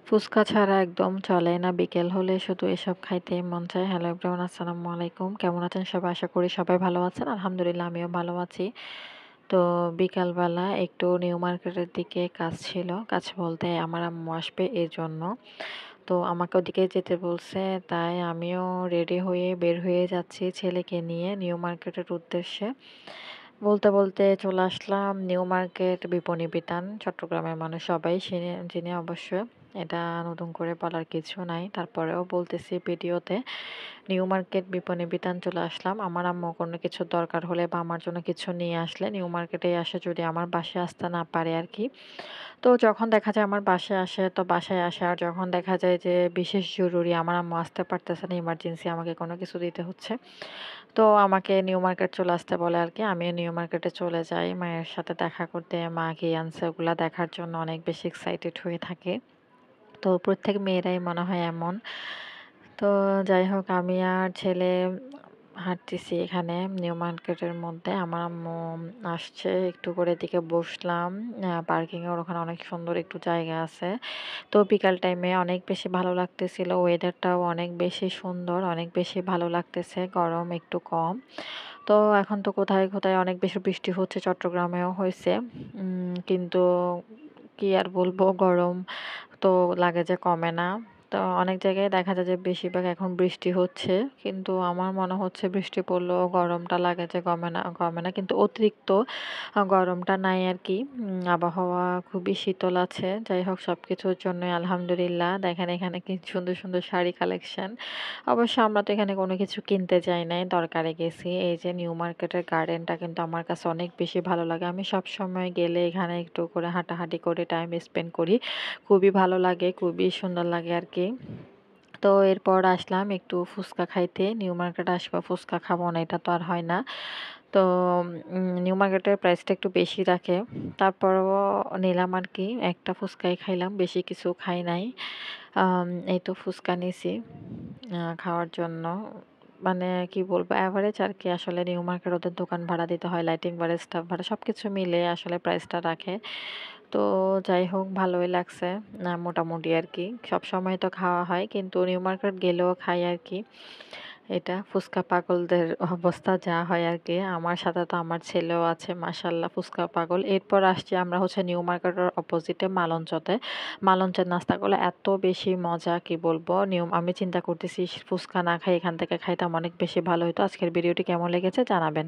ফুচকা ছাড়া একদম চলে না। বিকেল হলে শুধু এসব খাইতেই মন চায়। হ্যালো এভরিওয়ান, আসসালামু আলাইকুম। কেমন আছেন সবাই? আশা করি সবাই ভালো আছেন। আলহামদুলিল্লাহ আমিও ভালো আছি। তো বিকালবেলা একটু নিউ মার্কেটের দিকে কাজ ছিল। কাজ বলতে আমার আম্মু আসবে এজন্য। তো আমাকে ওদিকে যেতে বলছে, তাই আমিও রেডি হয়ে বের হয়ে যাচ্ছি ছেলেকে নিয়ে নিউ মার্কেটের উদ্দেশ্যে। বলতে, বলতে চলে আসলাম নিউ মার্কেট বিপণী বিতান। চট্টগ্রামের মানুষ সবাই চিনে অবশ্য। এটা নতুন করে বলার কিছু নাই। তারপরেও বলতেছি ভিডিওতে। নিউ মার্কেট বিপণী বিতান চলে আসলাম। আমার আম্মু কোনো কিছুর দরকার হলে বা আমার জন্য কিছু নিয়ে আসলে নিউ মার্কেটেই আসে, যদি আমার বাসায় আসতে না পারে আরকি। তো যখন দেখা যায় আমার বাসায় আসে তো বাসায় আসে, আর যখন দেখা যায় যে বিশেষ জরুরি আমার আম্মু আসতে পারতেছে না, ইমার্জেন্সি আমাকে কোনো কিছু দিতে হচ্ছে, তো আমাকে নিউ মার্কেট চলে আসতে বলে আরকি। আমিও নিউ মার্কেটে চলে যাই মায়ের সাথে দেখা করতে। মা কি আনছে ওগুলা দেখার জন্য অনেক বেশি এক্সাইটেড হয়ে থাকি। তো প্রত্যেক মেয়েরাই মনে হয় এমন। তো যাই হোক, আমি আর ছেলে হাঁটতেছি এখানে নিউ মার্কেটের মধ্যে। আমার আম্মু আসছে, একটু করে এদিকে বসলাম। পার্কিং এর ওখানে অনেক সুন্দর একটু জায়গা আছে। তো বিকাল টাইমে অনেক বেশি ভালো লাগতেছিল। ওয়েদারটাও অনেক বেশি সুন্দর, অনেক বেশি ভালো লাগতেছে। গরম একটু কম। তো এখন তো কোথায়, কোথায় অনেক বেশি বৃষ্টি হচ্ছে, চট্টগ্রামেও হইছে। কিন্তু কি আর বলবো, গরম তো লাগে যে কমে না। তো অনেক জায়গায় দেখা যায় যে বেশিরভাগ এখন বৃষ্টি হচ্ছে। কিন্তু আমার মনে হচ্ছে বৃষ্টি পড়লেও গরমটা লাগে যে কমে না। কিন্তু অতিরিক্ত গরমটা নাই আরকি। আবহাওয়া খুবই শীতল আছে। যাই হোক, সবকিছুর জন্যই আলহামদুলিল্লাহ। দেখেন এখানে কি সুন্দর, সুন্দর শাড়ি কালেকশন। অবশ্য আমরা তো এখানে কোনো কিছু কিনতে যাই নাই, দরকারে গেছি। এই যে নিউ মার্কেটের গার্ডেনটা কিন্তু আমার কাছে অনেক বেশি ভালো লাগে। আমি সবসময় গেলে এখানে একটু করে হাঁটাহাঁটি করে টাইম স্পেন্ড করি। খুবই ভালো লাগে, খুবই সুন্দর লাগে আরকি। তো এরপর আসলাম একটু ফুচকা খাইতে। নিউ মার্কেটে আসবা ফুচকা খাবো না, এটা তো আর হয় না। তো নিউ মার্কেটের প্রাইসটা একটু বেশি রাখে। তারপরও নিলাম আরকি। একটা ফুচকাই খাইলাম, বেশি কিছু খাই নাই। এই তো ফুচকা নিছি খাওয়ার জন্য। মানে কি বলবো, এভারেজ আরকি। আসলে নিউ মার্কেট ওদের দোকান ভাড়া দিতে হয়, লাইটিং ভাড়া, স্টাফ ভাড়া সবকিছু মিলিয়ে আসলে প্রাইসটা রাখে। তো যাই হোক, ভালোই লাগছে মোটামুটি আরকি। সবসময় তো খাওয়া হয় কিন্তু নিউ মার্কেট গেলেও খাই আরকি। এটা ফুচকা পাগলদের অবস্থা যা হয় আরকি। আমার সাথে তো আমার ছেলেও আছে মাশাআল্লাহ ফুচকা পাগল। এরপর আসছি আমরা হচ্ছে নিউ মার্কেটের অপোজিটে মালঞ্চতে। মালঞ্চের নাস্তাগুলো এত বেশি মজা, কি বলবো। আমি চিন্তা করতেছি ফুচকা না খাই এখান থেকে খাইতাম অনেক বেশি ভালো হইতো। আজকের ভিডিওটি কেমন লেগেছে জানাবেন।